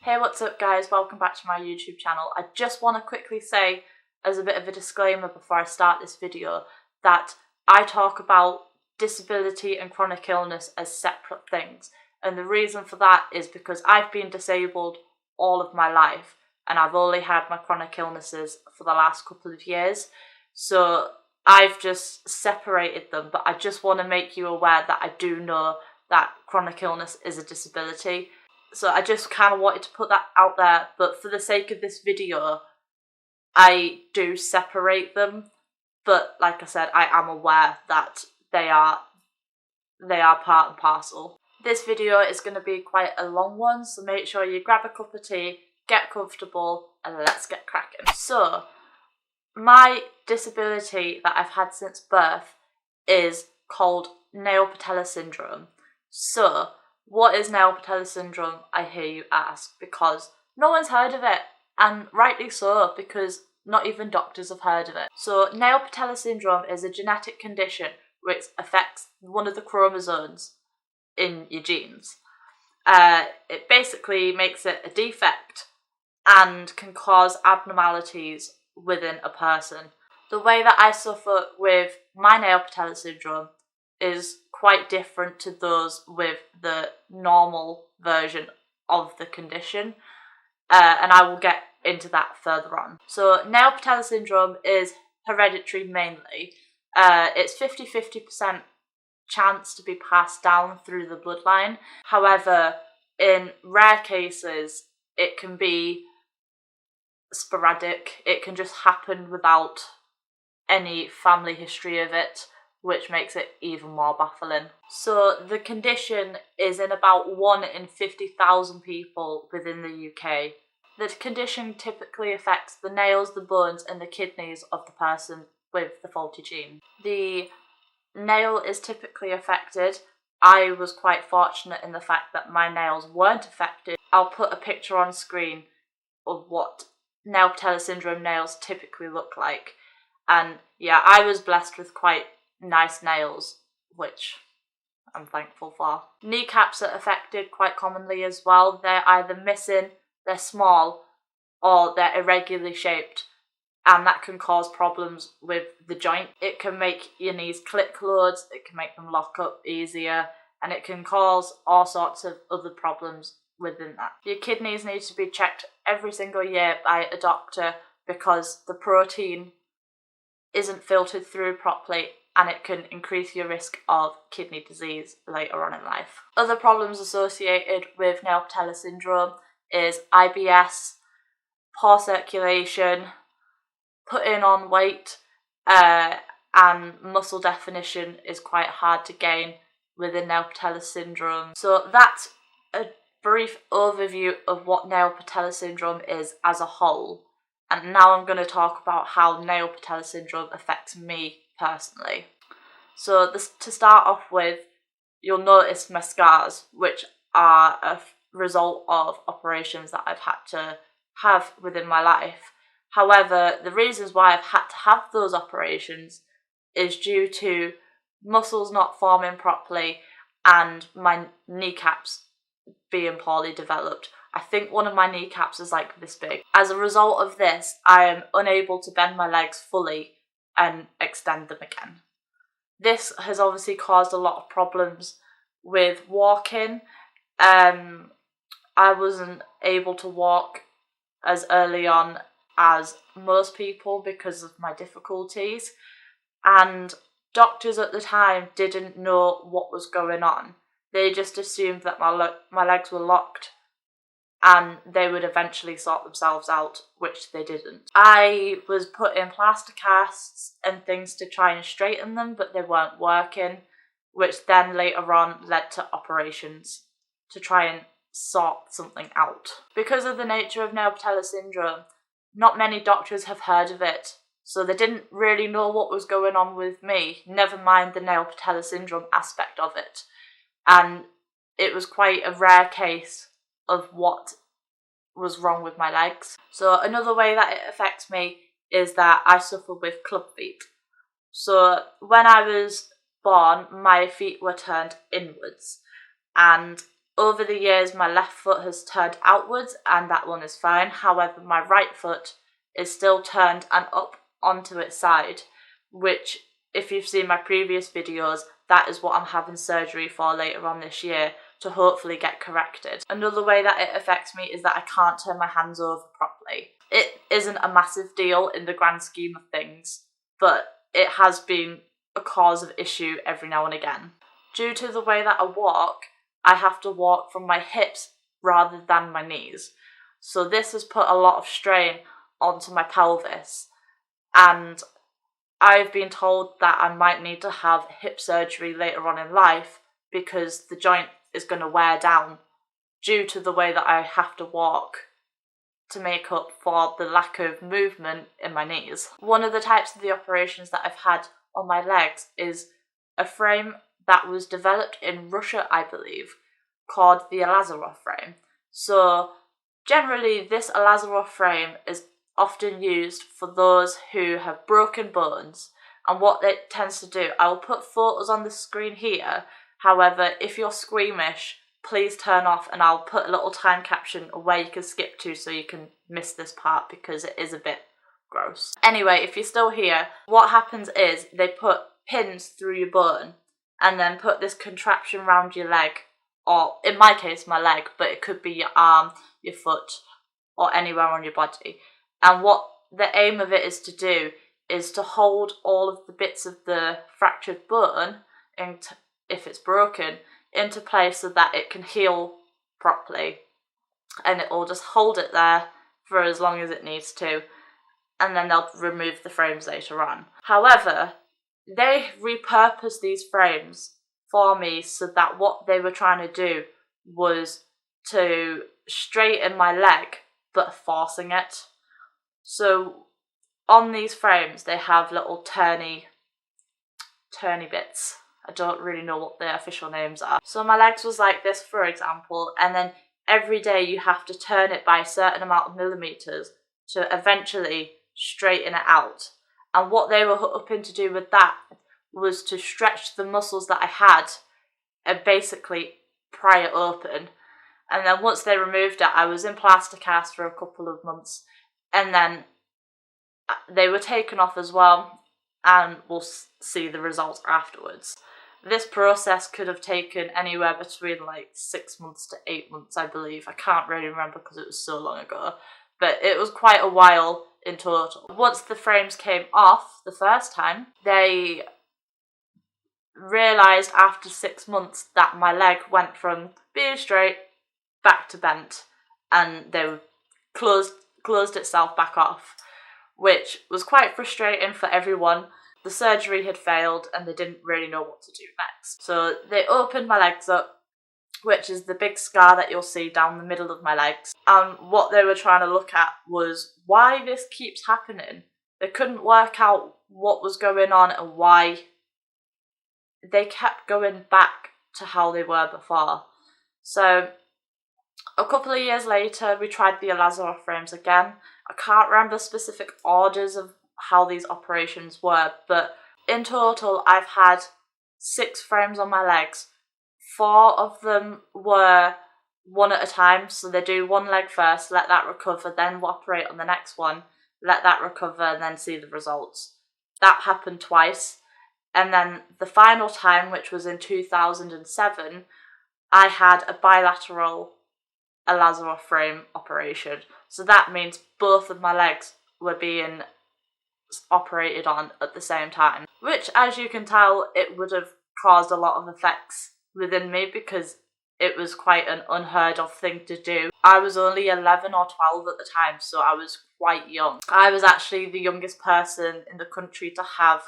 Hey, what's up guys, welcome back to my YouTube channel. I just want to quickly say, as a bit of a disclaimer before I start this video, that I talk about disability and chronic illness as separate things. And the reason for that is because I've been disabled all of my life and I've only had my chronic illnesses for the last couple of years. So I've just separated them, but I just want to make you aware that I do know that chronic illness is a disability. So I just kind of wanted to put that out there, but for the sake of this video, I do separate them. But like I said, I am aware that they are part and parcel. This video is going to be quite a long one, so make sure you grab a cup of tea, get comfortable, and let's get cracking. So, my disability that I've had since birth is called Patella syndrome. So, what is Patella syndrome, I hear you ask, because no one's heard of it, and rightly so, because not even doctors have heard of it. So, Patella syndrome is a genetic condition which affects one of the chromosomes in your genes. It basically makes it a defect and can cause abnormalities within a person. The way that I suffer with my Patella syndrome is quite different to those with the normal version of the condition, and I will get into that further on. So Patella syndrome is hereditary mainly. It's 50-50% chance to be passed down through the bloodline. However, in rare cases, it can be sporadic. It can just happen without any family history of it, which makes it even more baffling. So the condition is in about 1 in 50,000 people within the UK. The condition typically affects the nails, the bones and the kidneys of the person with the faulty gene. The nail is typically affected. I was quite fortunate in the fact that my nails weren't affected. I'll put a picture on screen of what Patella syndrome nails typically look like. And yeah, I was blessed with quite nice nails, which I'm thankful for. Kneecaps are affected quite commonly as well. They're either missing, they're small, or they're irregularly shaped, and that can cause problems with the joint. It can make your knees click loads, it can make them lock up easier, and it can cause all sorts of other problems within that. Your kidneys need to be checked every single year by a doctor because the protein isn't filtered through properly and it can increase your risk of kidney disease later on in life. Other problems associated with Patella syndrome is IBS, poor circulation, putting on weight, and muscle definition is quite hard to gain within Patella syndrome. So that's a brief overview of what Patella syndrome is as a whole. And now I'm going to talk about how Patella syndrome affects me personally. So to start off with, you'll notice my scars, which are a result of operations that I've had to have within my life. However, the reasons why I've had to have those operations is due to muscles not forming properly and my kneecaps being poorly developed. I think one of my kneecaps is like this big. As a result of this, I am unable to bend my legs fully and extend them again. This has obviously caused a lot of problems with walking. I wasn't able to walk as early on as most people because of my difficulties, and doctors at the time didn't know what was going on. They just assumed that my legs were locked and they would eventually sort themselves out, which they didn't. I was put in plaster casts and things to try and straighten them, but they weren't working, which then later on led to operations to try and sort something out. Because of the nature of Patella syndrome, not many doctors have heard of it, so they didn't really know what was going on with me, never mind the Patella syndrome aspect of it. And it was quite a rare case of what was wrong with my legs. So another way that it affects me is that I suffer with club feet. So when I was born, my feet were turned inwards, and Over the years, my left foot has turned outwards and that one is fine. However, my right foot is still turned and up onto its side, which, if you've seen my previous videos, that is what I'm having surgery for later on this year, to hopefully get corrected. Another way that it affects me is that I can't turn my hands over properly. It isn't a massive deal in the grand scheme of things, but it has been a cause of issue every now and again. Due to the way that I walk, I have to walk from my hips rather than my knees. So this has put a lot of strain onto my pelvis, and I've been told that I might need to have hip surgery later on in life because the joint is going to wear down due to the way that I have to walk to make up for the lack of movement in my knees. One of the types of the operations that I've had on my legs is a frame that was developed in Russia, I believe, called the Lazarov frame. So generally this Lazarov frame is often used for those who have broken bones, and what it tends to do, I will put photos on the screen here. However, if you're squeamish, please turn off and I'll put a little time caption where you can skip to so you can miss this part because it is a bit gross. Anyway, if you're still here, what happens is they put pins through your bone and then put this contraption around your leg, or in my case my leg, but it could be your arm, your foot, or anywhere on your body. And what the aim of it is to do is to hold all of the bits of the fractured bone, and if it's broken, into place so that it can heal properly, and it will just hold it there for as long as it needs to, and then they'll remove the frames later on. However, they repurposed these frames for me so that what they were trying to do was to straighten my leg but forcing it. So on these frames they have little turny bits. I don't really know what the official names are. So my legs was like this, for example, and then every day you have to turn it by a certain amount of millimeters to eventually straighten it out. And what they were hoping to do with that was to stretch the muscles that I had and basically pry it open. And then once they removed it, I was in plaster cast for a couple of months, and then they were taken off as well, and we'll see the results afterwards. This process could have taken anywhere between like 6 months to 8 months, I believe. I can't really remember because it was so long ago, but it was quite a while in total. Once the frames came off the first time, they realised after 6 months that my leg went from being straight back to bent, and they closed itself back off, which was quite frustrating for everyone. The surgery had failed and they didn't really know what to do next. So they opened my legs up, which is the big scar that you'll see down the middle of my legs. And what they were trying to look at was why this keeps happening. They couldn't work out what was going on and why they kept going back to how they were before. So a couple of years later, we tried the Lazarov frames again. I can't remember specific orders of how these operations were, but in total I've had 6 frames on my legs. 4 of them were one at a time, so they do one leg first, let that recover, then operate on the next one, let that recover, and then see the results. That happened twice, and then the final time, which was in 2007, I had a bilateral Lazarov frame operation. So that means both of my legs were being operated on at the same time, which, as you can tell, it would have caused a lot of effects within me because it was quite an unheard of thing to do. I was only 11 or 12 at the time, so I was quite young. I was actually the youngest person in the country to have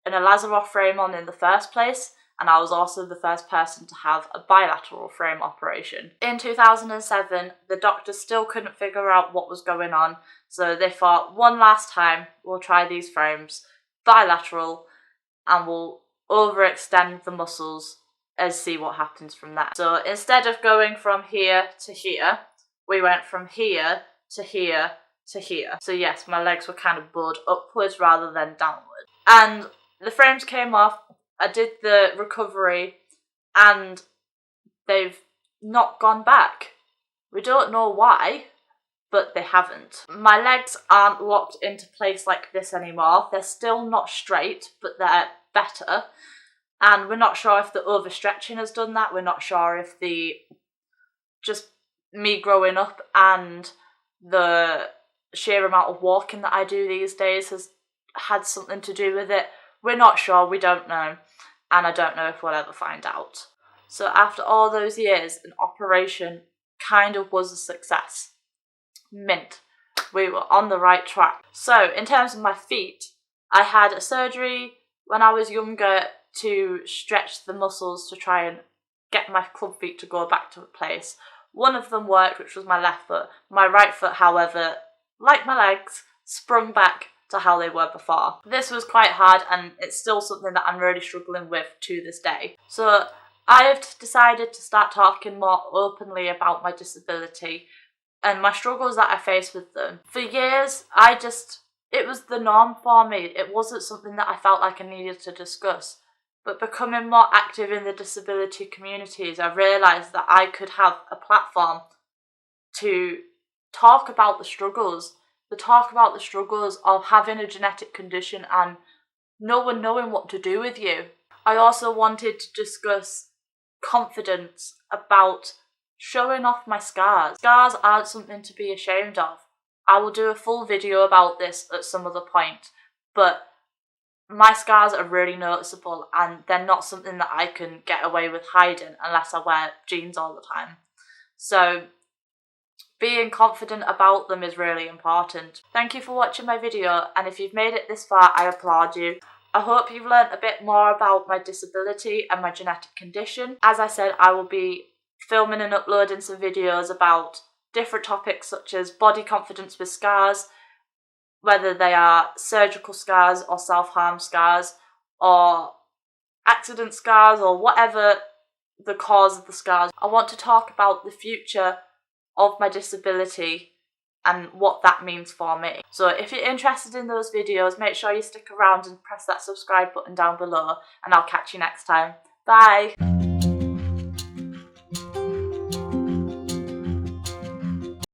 an Lazarov frame on in the first place, and I was also the first person to have a bilateral frame operation. In 2007, the doctors still couldn't figure out what was going on, so they thought, one last time, we'll try these frames, bilateral, and we'll overextend the muscles and see what happens from that. So instead of going from here to here, we went from here to here to here. So yes, my legs were kind of bowed upwards rather than downwards. And the frames came off. I did the recovery, and they've not gone back. We don't know why, but they haven't. My legs aren't locked into place like this anymore. They're still not straight, but they're better. And we're not sure if the overstretching has done that. We're not sure if just me growing up and the sheer amount of walking that I do these days has had something to do with it. We're not sure, we don't know, and I don't know if we'll ever find out. So after all those years, an operation kind of was a success. Mint. We were on the right track. So in terms of my feet, I had a surgery when I was younger to stretch the muscles to try and get my club feet to go back to place. One of them worked, which was my left foot. My right foot, however, like my legs, sprung back to how they were before. This was quite hard, and it's still something that I'm really struggling with to this day. So I have decided to start talking more openly about my disability and my struggles that I face with them. For years, it was the norm for me. It wasn't something that I felt like I needed to discuss. But becoming more active in the disability communities, I realised that I could have a platform to talk about the struggles of having a genetic condition and no one knowing what to do with you. I also wanted to discuss confidence about showing off my scars. Scars aren't something to be ashamed of. I will do a full video about this at some other point, but my scars are really noticeable and they're not something that I can get away with hiding unless I wear jeans all the time. So being confident about them is really important. Thank you for watching my video, and if you've made it this far, I applaud you. I hope you've learnt a bit more about my disability and my genetic condition. As I said, I will be filming and uploading some videos about different topics such as body confidence with scars, whether they are surgical scars or self-harm scars or accident scars or whatever the cause of the scars. I want to talk about the future of my disability and what that means for me. So if you're interested in those videos, make sure you stick around and press that subscribe button down below, and I'll catch you next time. Bye!